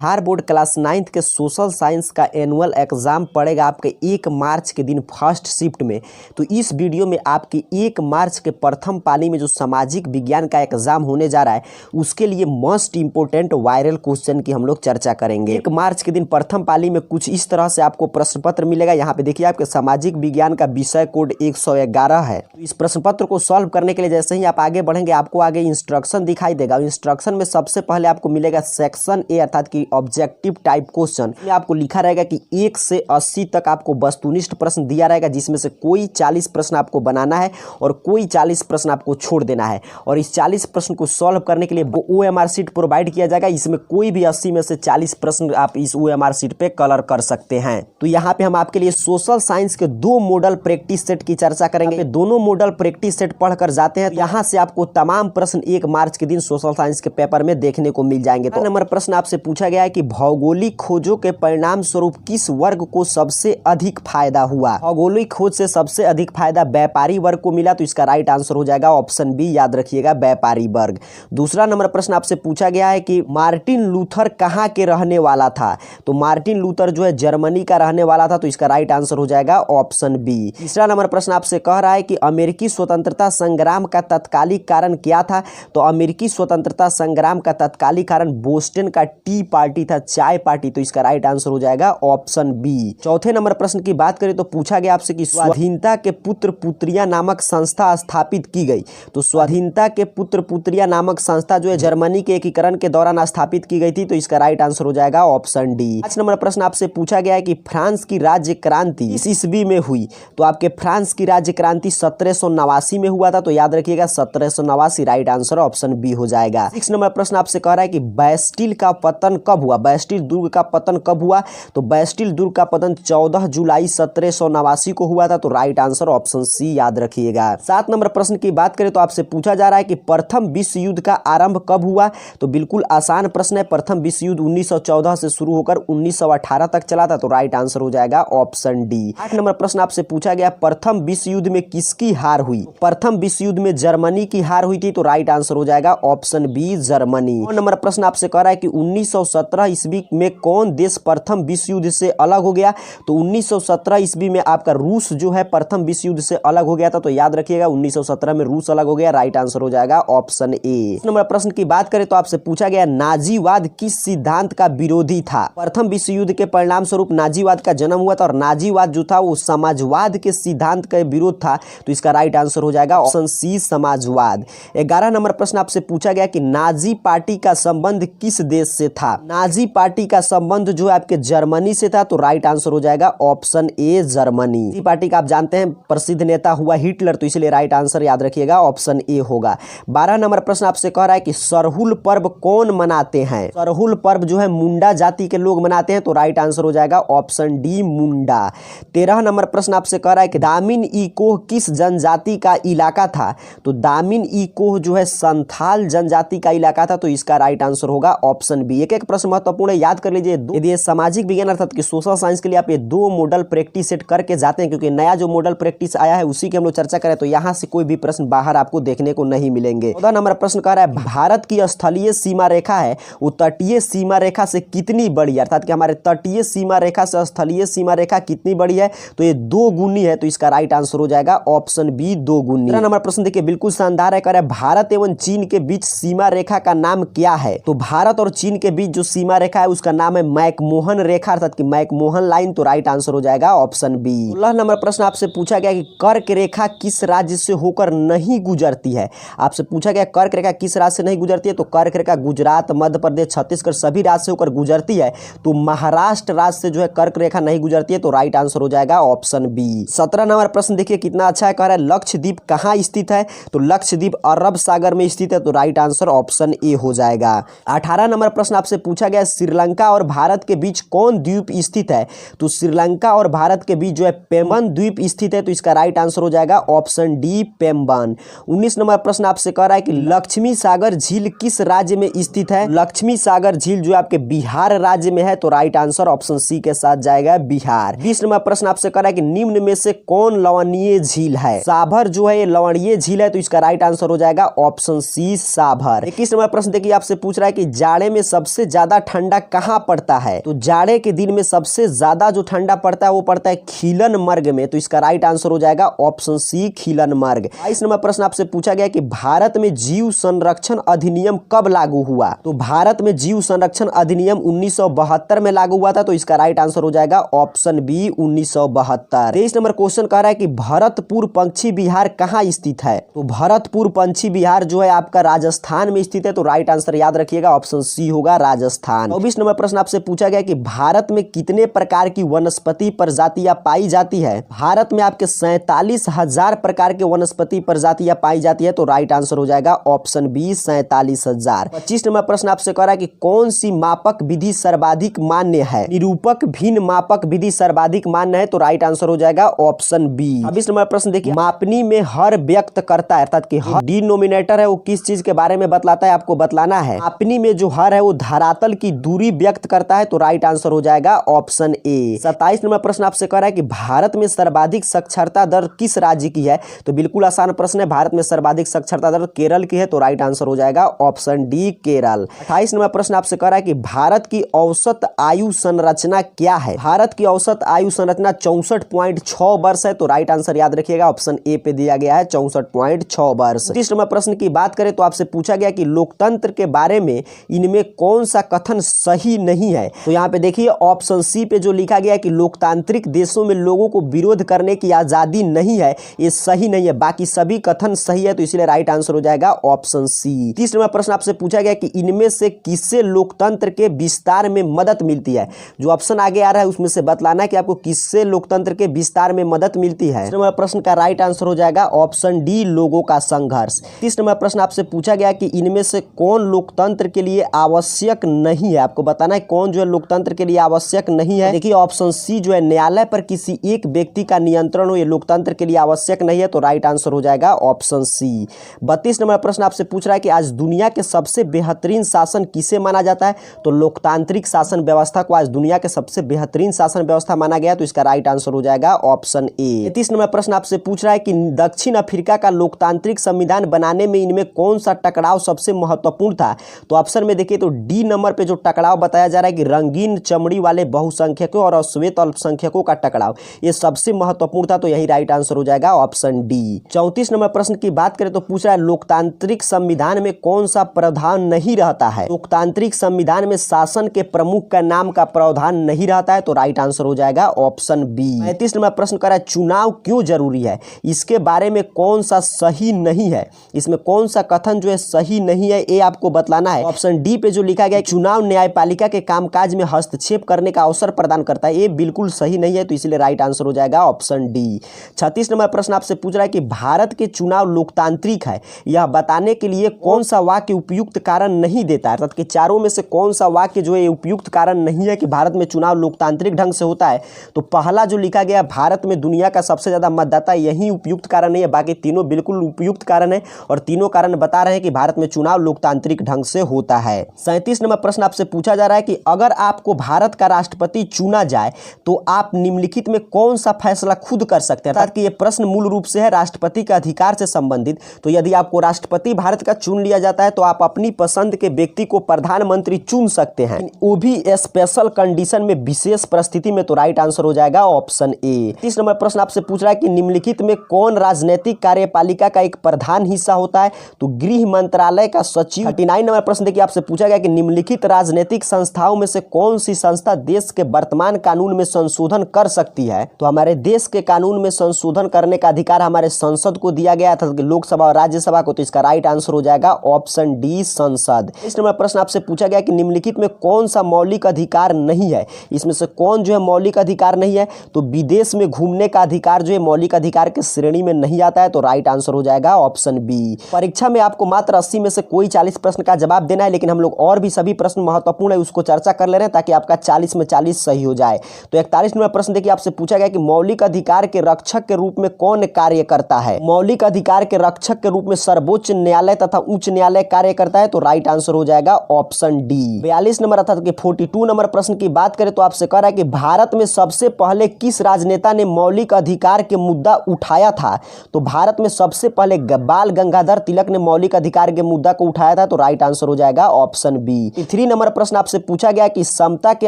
Bihar board class 9th के social science का annual exam पड़ेगा आपके 1 मार्च के दिन फर्स्ट शिफ्ट में। तो इस वीडियो में आपकी 1 मार्च के प्रथम पाली में जो सामाजिक विज्ञान का एग्जाम होने जा रहा है उसके लिए मोस्ट इंपोर्टेंट वायरल क्वेश्चन की हम लोग चर्चा करेंगे। 1 मार्च के दिन प्रथम पाली में कुछ इस तरह से आपको प्रश्न पत्र मिलेगा। यहाँ पे देखिए आपके सामाजिक विज्ञान का विषय कोड 111 है। तो इस प्रश्न पत्र को सॉल्व करने के लिए जैसे ही आप आगे बढ़ेंगे आपको आगे इंस्ट्रक्शन दिखाई देगा। इंस्ट्रक्शन में सबसे पहले आपको मिलेगा सेक्शन ए अर्थात कि ऑब्जेक्टिव टाइप क्वेश्चन में आपको लिखा रहेगा कि 1 से 80 तक आपको वस्तुनिष्ठ प्रश्न दिया रहेगा, जिसमें से कोई 40 प्रश्न आपको बनाना है और कोई 40 प्रश्न आपको छोड़ देना है। और इस 40 प्रश्न को सॉल्व करने के लिए OMR शीट प्रोवाइड किया जाएगा। इसमें कोई भी 80 में से 40 प्रश्न आप इस OMR शीट पे कलर कर सकते हैं। तो यहाँ पे हम आपके लिए सोशल साइंस के 2 मॉडल प्रैक्टिस सेट की चर्चा करेंगे। दोनों मॉडल प्रैक्टिस सेट पढ़कर जाते हैं। यहाँ से आपको तमाम प्रश्न 1 मार्च के दिन सोशल साइंस के पेपर में देखने को मिल जाएंगे। तो नंबर प्रश्न आपसे पूछा गया है कि भौगोलिक खोजों के परिणाम स्वरूप किस वर्ग को सबसे अधिक फायदा हुआ। भौगोलिक खोज से सबसे अधिक फायदा व्यापारी वर्ग को मिला। तो इसका राइट आंसर हो जाएगा ऑप्शन बी, याद रखिएगा व्यापारी वर्ग। दूसरा नंबर प्रश्न आपसे पूछा गया है कि मार्टिन लूथर कहाँ के रहने वाला था। तो मार्टिन लूथर जो है जर्मनी का रहने वाला था। तो इसका राइट आंसर हो जाएगा ऑप्शन बी। तीसरा नंबर प्रश्न आपसे कह रहा है कि अमेरिकी स्वतंत्रता संग्राम का तत्कालिक कारण क्या था। तो अमेरिकी स्वतंत्रता संग्राम का तत्कालिक कारण बोस्टन का टी पार्टी था, चाय पार्टी। तो इसका राइट आंसर हो जाएगा ऑप्शन बी। चौथे नंबर प्रश्न की बात करें तो पूछा गया आपसे कि स्वाधीनता के पुत्र पुत्रियां नामक संस्था स्थापित की गई। तो स्वाधीनता के पुत्र पुत्रियां नामक संस्था जो है जर्मनी के एकीकरण के दौरान स्थापित की गई थी। तो इसका राइट आंसर हो जाएगा ऑप्शन डी। 5 नंबर प्रश्न आपसे पूछा गया है कि फ्रांस की राज्य क्रांति किस ईस्वी में हुई। तो आपके फ्रांस की राज्य क्रांति 1789 में हुआ था। तो याद रखिएगा 1789 राइट आंसर ऑप्शन बी हो जाएगा। 6 नंबर प्रश्न आपसे कह रहा है कि बैस्टिल का पतन कब हुआ। बैस्टिल दुर्ग का पतन कब हुआ। तो बैस्टिल दुर्ग का पतन 14 जुलाई 1789 को हुआ था। तो राइट आंसर ऑप्शन सी याद रखिएगा। 7 नंबर प्रश्न की बात करें तो आपसे पूछा जा रहा है कि प्रथम विश्व युद्ध का आरंभ कब हुआ। तो बिल्कुल आसान प्रश्न है। प्रथम विश्व युद्ध 1914 से शुरू होकर 1918 तक चला था। तो राइट आंसर हो जाएगा ऑप्शन डी। 8 नंबर प्रश्न आपसे पूछा गया प्रथम विश्व युद्ध में किसकी हार हुई। प्रथम विश्व युद्ध में जर्मनी की हार हुई थी। तो राइट आंसर हो जाएगा ऑप्शन बी, जर्मनी। 9 नंबर प्रश्न आपसे कह रहा है कि 1917 ईस्वी में कौन देश प्रथम विश्व युद्ध से अलग हो गया। तो 1917 ईस्वी में आपका रूस जो है प्रथम विश्व युद्ध से अलग हो गया था। तो याद रखिएगा 1917 में रूस अलग हो गया। राइट आंसर हो जाएगा ऑप्शन ए। नंबर प्रश्न की बात करें तो आपसे पूछा गया नाजीवाद किस सिद्धांत का विरोधी था। प्रथम विश्व युद्ध के परिणाम स्वरूप नाजीवाद का जन्म हुआ था और नाजीवाद जो था वो समाजवाद के सिद्धांत का विरोध था। तो इसका राइट आंसर हो जाएगा ऑप्शन सी, समाजवाद। 11 नंबर प्रश्न आपसे पूछा गया कि नाजी पार्टी का संबंध किस देश से था। नाजी पार्टी का संबंध जो है आपके जर्मनी से था। तो राइट आंसर हो जाएगा option A, Germany. Nazi party का आप जानते हैं प्रसिद्ध नेता हुआ हिटलर। तो इसलिए राइट आंसर याद रखिएगा ऑप्शन ए होगा। 12 नंबर प्रश्न आपसे कह रहा है कि सरहुल पर्व कौन मनाते हैं। सरहुल पर्व जो है मुंडा जाति के लोग मनाते हैं। तो राइट आंसर हो जाएगा ऑप्शन डी, मुंडा। 13 नंबर प्रश्न आपसे कह रहा है कि दामिन ई कोह किस जनजाति का इलाका था। तो दामिन ई कोह जो है संथाल जनजाति का इलाका था। तो इसका राइट आंसर होगा ऑप्शन बी। एक एक प्रश्न महत्वपूर्ण है, याद कर लीजिए। यदि सामाजिक विज्ञान अर्थात कि सोशल साइंस के लिए आप ये 2 मॉडल प्रैक्टिस सेट करके जाते हैं, क्योंकि नया जो मॉडल प्रैक्टिस आया है उसी की हम लोग चर्चा करें, तो यहाँ से कोई भी प्रश्न बाहर आपको देखने को नहीं मिलेंगे। 14 नंबर प्रश्न कह रहा है भारत की स्थलीय सीमा रेखा है वो तटीय सीमा रेखा से कितनी बड़ी है। अर्थात कि हमारे तटीय सीमा रेखा से स्थलीय सीमा रेखा कितनी बड़ी है। तो ये 2 गुनी है। तो इसका राइट आंसर हो जाएगा ऑप्शन बी, 2 गुनी। 13 नंबर प्रश्न देखिए बिल्कुल शानदार है। कह रहा है भारत एवं चीन के बीच सीमा रेखा का नाम क्या है। तो भारत और चीन के बीच जो सीमा रेखा है उसका नाम है मैकमोहन रेखा अर्थात कि मैकमोहन लाइन। तो राइट आंसर हो जाएगा ऑप्शन बी। 16 नंबर प्रश्न आपसे पूछा गया कि कर्क रेखा किस राज्य से होकर नहीं गुजरती है। आपसे पूछा गया कर्क रेखा किस राज्य से नहीं गुजरती है। तो कर्क रेखा गुजरात, मध्य प्रदेश, छत्तीसगढ़ सभी राज्य से होकर गुजरती है। तो महाराष्ट्र राज्य से जो है कर्क रेखा नहीं गुजरती है। तो राइट आंसर हो जाएगा ऑप्शन बी। 17 नंबर प्रश्न देखिए कितना अच्छा है। कह रहा है लक्षद्वीप कहाँ स्थित है। तो लक्षद्वीप अरब सागर में स्थित है। तो राइट आंसर ऑप्शन ए हो जाएगा। 18 नंबर प्रश्न आपसे पूछा गया श्रीलंका और भारत के बीच कौन द्वीप स्थित है। तो श्रीलंका और भारत के बीच जो है पेम्बन द्वीप स्थित है। तो इसका राइट आंसर हो जाएगा ऑप्शन डी, पेम्बन। 19 नंबर प्रश्न आपसे कह रहा है कि लक्ष्मी सागर झील किस राज्य में स्थित है। लक्ष्मी सागर झील जो आपके बिहार राज्य में है। तो राइट आंसर ऑप्शन सी के साथ जाएगा बिहार। 20 नंबर प्रश्न आपसे कह रहा है कि निम्न में से कौन लवणीय झील है। साभर जो है ये लवणीय झील है। तो इसका राइट आंसर हो जाएगा ऑप्शन सी, साभर। 21 नंबर प्रश्न देखिए आपसे पूछ रहा है कि जाड़े में सबसे ज्यादा ज्यादा ठंडा कहाँ पड़ता है? तो जाड़े के दिन में सबसे ज्यादा जो ठंडा पड़ता है वो पड़ता है खिलनमर्ग में। तो इसका राइट आंसर हो जाएगा ऑप्शन सी खिलनमर्ग। 22 नंबर प्रश्न आपसे पूछा गया कि भारत में जीव संरक्षण अधिनियम कब लागू हुआ? तो भारत में जीव संरक्षण अधिनियम 1972 में लागू हुआ था। तो इसका राइट आंसर हो जाएगा ऑप्शन बी 1972। 23 नंबर क्वेश्चन कह रहा है कि भरतपुर पंछी विहार कहाँ स्थित है? तो भरतपुर पंछी विहार जो है आपका राजस्थान में स्थित है। तो राइट आंसर याद रखिएगा ऑप्शन सी होगा राजस्थान। 24 नंबर प्रश्न आपसे पूछा गया कि भारत में कितने प्रकार की वनस्पति प्रजातियां पाई जाती है? भारत में आपके 47,000 प्रकार के वनस्पति प्रजातियां पाई जाती है। तो राइट आंसर हो जाएगा ऑप्शन बी 47,000। 25 नंबर प्रश्न आपसे कह रहा है कि कौन सी मापक विधि सर्वाधिक मान्य है? निरूपक भिन्न मापक विधि सर्वाधिक मान्य है। तो राइट आंसर हो जाएगा ऑप्शन बी। 26 नंबर प्रश्न देखिए, मापनी में हर व्यक्त करता है अर्थात कि हर डिनोमिनेटर है वो किस चीज के बारे में बतलाता है? आपको बतलाना है। मापनी में जो हर है वो धरातल की दूरी व्यक्त करता है। तो राइट आंसर हो जाएगा ऑप्शन ए। 27 नंबर प्रश्न आपसे कह रहा है कि भारत में सर्वाधिक साक्षरता दर किस राज्य की है? तो बिल्कुल आसान प्रश्न है, भारत में सर्वाधिक साक्षरता दर केरल की है। तो राइट आंसर हो जाएगा ऑप्शन डी केरल। 28 नंबर प्रश्न आपसे कह रहा है कि भारत की औसत आयु संरचना क्या है? भारत की औसत आयु संरचना 64.6 वर्ष है। तो राइट आंसर याद रखिएगा ऑप्शन ए पे दिया गया है 64.6 वर्ष। 30 नंबर प्रश्न की बात करें तो आपसे पूछा गया कि लोकतंत्र के बारे में इनमें कौन सा कथन सही नहीं है? तो यहाँ पे देखिए ऑप्शन सी पे जो लिखा गया है कि लोकतांत्रिक देशों में लोगों को विरोध करने की आजादी नहीं है, ये सही नहीं है। बाकी सभी कथन सही है। तो इसलिए राइट आंसर हो जाएगा ऑप्शन सी। 30 नंबर प्रश्न आपसे पूछा गया कि इनमें से किससे लोकतंत्र के विस्तार में मदद मिलती है? जो ऑप्शन आगे आ रहा है उसमें से बतलाना है कि आपको किससे लोकतंत्र के विस्तार में मदद मिलती है। 30 नंबर प्रश्न का राइट आंसर हो जाएगा ऑप्शन डी लोगों का संघर्ष। 30 नंबर प्रश्न आपसे पूछा गया कि इनमें से कौन लोकतंत्र के लिए आवश्यक नहीं है? आपको बताना है कौन जो है लोकतंत्र के लिए आवश्यक नहीं है। देखिए ऑप्शन सी जो है न्यायालय पर किसी एक व्यक्ति का नियंत्रण हो, ये लोकतंत्र के लिए आवश्यक नहीं है। तो राइट आंसर हो जाएगा ऑप्शन सी। 32 नंबर प्रश्न आपसे पूछ रहा है कि आज दुनिया के सबसे बेहतरीन शासन किसे माना जाता है? तो लोकतांत्रिक शासन व्यवस्था को आज दुनिया के सबसे बेहतरीन शासन व्यवस्था माना गया। तो इसका राइट आंसर हो जाएगा ऑप्शन ए। 33 नंबर प्रश्न आपसे पूछ रहा है कि दक्षिण अफ्रीका का लोकतांत्रिक संविधान बनाने में इनमें कौन सा टकराव सबसे महत्वपूर्ण था? तो ऑप्शन में देखिए तो डी नंबर पे जो टकराव बताया जा रहा है कि रंगीन चमड़ी वाले बहुसंख्यकों और अश्वेत अल्पसंख्यकों का टकराव, ये सबसे महत्वपूर्ण था। तो यही राइट आंसर हो जाएगा ऑप्शन डी। 34 नंबर प्रश्न की बात करें तो पूछ रहा है लोकतांत्रिक संविधान में कौन सा प्रावधान नहीं रहता है? लोकतांत्रिक संविधान में शासन के प्रमुख का नाम का प्रावधान नहीं रहता है। तो राइट आंसर हो जाएगा ऑप्शन बी। 35 नंबर प्रश्न कर रहा है चुनाव क्यों जरूरी है? इसके बारे में कौन सा सही नहीं है? इसमें कौन सा कथन जो है सही नहीं है ये आपको बतलाना है। ऑप्शन डी पे जो लिखा गया चुनाव न्यायपालिका के कामकाज में हस्तक्षेप करने का अवसर प्रदान करता है, ये बिल्कुल सही नहीं है। तो इसलिए राइट आंसर हो जाएगा ऑप्शन डी। 36 नंबर प्रश्न आपसे पूछ रहा है कि भारत के चुनाव लोकतांत्रिक है, यह बताने के लिए कौन सा वाक्य उपयुक्त कारण नहीं देता है? अर्थात कि चारों में से कौन सा वाक्य जो है उपयुक्त कारण नहीं है कि भारत में चुनाव लोकतांत्रिक ढंग से होता है? तो पहला जो लिखा गया भारत में दुनिया का सबसे ज्यादा मतदाता, यही उपयुक्त कारण नहीं है। बाकी तीनों बिल्कुल उपयुक्त कारण है और तीनों कारण बता रहे हैं कि भारत में चुनाव लोकतांत्रिक ढंग से होता है। 37 नंबर प्रश्न आपसे पूछा जा रहा है कि अगर आपको भारत का राष्ट्रपति चुना जाए तो आप निम्नलिखित में कौन सा फैसला खुद कर सकते हैं? अर्थात कि ये प्रश्न मूल रूप से है राष्ट्रपति के अधिकार से संबंधित। तो यदि आपको राष्ट्रपति भारत का चुन लिया जाता है तो आप अपनी पसंद के व्यक्ति को प्रधानमंत्री चुन सकते हैं, वो भी स्पेशल कंडीशन में, विशेष परिस्थिति में। तो राइट आंसर हो जाएगा ऑप्शन ए। 30 नंबर प्रश्न आपसे पूछ रहा है कि निम्नलिखित में कौन राजनीतिक कार्यपालिका का एक प्रधान हिस्सा होता है? तो गृह मंत्रालय का सचिव। 39 नंबर प्रश्न देखिए आपसे पूछा गया कि निम्नलिखित राजनीतिक संस्थाओं में से कौन सी संस्था देश के वर्तमान कानून में संशोधन कर सकती है? तो हमारे देश के कानून में संशोधन करने का अधिकार हमारे संसद को दिया गया था, लोकसभा और राज्यसभा को। तो इसका राइट आंसर हो जाएगा ऑप्शन डी संसद। इस नंबर प्रश्न आपसे पूछा गया कि निम्नलिखित में कौन सा मौलिक अधिकार नहीं है? इसमें से कौन जो है मौलिक अधिकार नहीं है? तो विदेश में घूमने का अधिकार जो है मौलिक अधिकार के श्रेणी में नहीं आता है। तो राइट आंसर हो जाएगा ऑप्शन बी। परीक्षा में आपको मात्र 80 में से कोई 40 प्रश्न का जवाब देना है, लेकिन हम लोग और भी सभी प्रश्न महत्वपूर्ण है उसको चर्चा कर ले रहे हैं ताकि आपका 40 में 40 सही हो जाए। तो 41 नंबर प्रश्न देखिए आपसे पूछा गया कि मौलिक अधिकार के रक्षक के रूप में कौन कार्य करता है? मौलिक अधिकार के रक्षक के रूप में सर्वोच्च न्यायालय तथा उच्च न्यायालय कार्य करता है। तो राइट आंसर हो जाएगा ऑप्शन डी। 42 नंबर अर्थात कि 42 नंबर प्रश्न की बात करें तो आपसे कह रहा है कि भारत में सबसे पहले किस राजनेता ने मौलिक अधिकार के मुद्दा उठाया था? तो भारत में सबसे पहले बाल गंगाधर तिलक ने मौलिक अधिकार के मुद्दा को उठाया था। तो राइट आंसर हो जाएगा ऑप्शन बी। 3 आखिरी नंबर प्रश्न आपसे पूछा गया कि समता के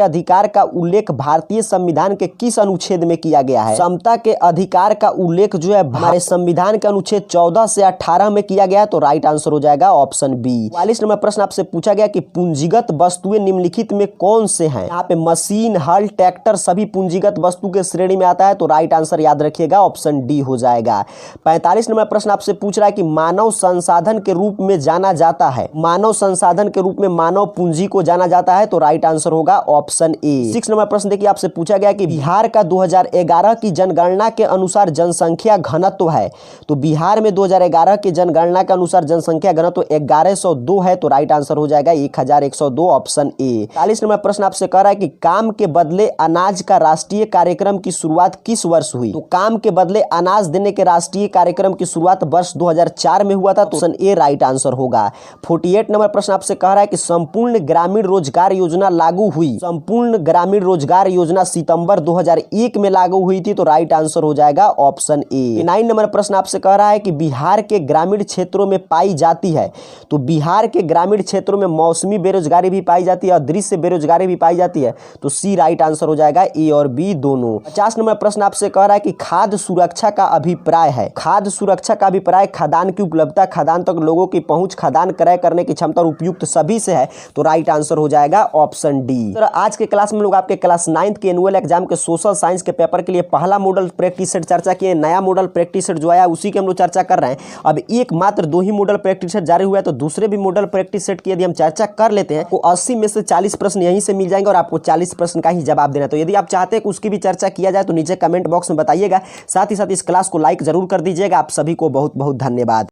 अधिकार का उल्लेख भारतीय संविधान के किस अनुच्छेद में किया गया है। समता के अधिकार का उल्लेख जो है हमारे संविधान के अनुच्छेद 14 से 18 में किया गया है, तो राइट आंसर हो जाएगा ऑप्शन बी। 44 नंबर प्रश्न आपसे पूछा गया कि पूंजीगत वस्तुएं निम्नलिखित में कौन से हैं। यहाँ पे मशीन, हल, ट्रैक्टर सभी पूंजीगत वस्तु के श्रेणी में आता है, तो राइट आंसर याद रखिएगा ऑप्शन डी हो जाएगा। 45 नंबर प्रश्न आपसे पूछ रहा है कि मानव संसाधन के रूप में जाना जाता है, मानव संसाधन के रूप में मानव पूंजी को जाना जाता है, तो राइट आंसर होगा ऑप्शन ए। 6 नंबर प्रश्न देखिए आपसे पूछा गया कि बिहार का 2011 की जनगणना के अनुसार जनसंख्या घनत्व है, तो बिहार में 2011 की जनगणना के अनुसार जनसंख्या घनत्व 1102 है, तो राइट आंसर हो जाएगा 1102 ऑप्शन ए। 40 नंबर प्रश्न आपसे कह रहा है कि काम के बदले अनाज का राष्ट्रीय कार्यक्रम की शुरुआत किस वर्ष हुई। तो काम के बदले अनाज देने के राष्ट्रीय कार्यक्रम की शुरुआत वर्ष 2004 में हुआ था, तो ऑप्शन ए राइट आंसर होगा। 48 नंबर प्रश्न आपसे कह रहा है कि संपूर्ण ग्रामीण रोजगार योजना लागू हुई, संपूर्ण ग्रामीण रोजगार योजना सितंबर 2001 में लागू हुई थी, तो राइट आंसर हो जाएगा ऑप्शन ए। 9 नंबर प्रश्न आपसे कह रहा है कि बिहार के ग्रामीण क्षेत्रों में पाई जाती है, तो बिहार के ग्रामीण क्षेत्रों में मौसमी बेरोजगारी भी पाई जाती है और दृश्य बेरोजगारी भी पाई जाती है, तो सी राइट आंसर हो जाएगा, ए और बी दोनों। 50 नंबर प्रश्न आपसे कह रहा है कि खाद्य सुरक्षा का अभिप्राय है, खाद्य सुरक्षा का अभिप्राय खदान की उपलब्धता, खदान तक लोगों की पहुंच, खदान क्रय करने की क्षमता और उपयुक्त सभी से है, तो राइट आंसर हो जाएगा ऑप्शन डी। तो आज के क्लास में लोग आपके क्लास 9th के एनुअल एग्जाम के सोशल साइंस के पेपर के लिए पहला मॉडल प्रैक्टिस सेट चर्चा किए, नया मॉडल प्रैक्टिस सेट जो आया उसी की हम लोग चर्चा कर रहे हैं। अब एक मात्र 2 ही मॉडल प्रैक्टिस सेट जारी हुआ है, तो दूसरे भी मॉडल प्रैक्टिस सेट की यदि हम चर्चा कर लेते हैं तो 80 में से 40 प्रश्न यहीं से मिल जाएंगे और आपको 40 प्रश्न का ही जवाब देना है। तो यदि आप चाहते हैं कि उसकी भी चर्चा किया जाए तो नीचे कमेंट बॉक्स में बताइएगा, साथ ही साथ इस क्लास को लाइक जरूर कर दीजिएगा। आप सभी को बहुत बहुत धन्यवाद।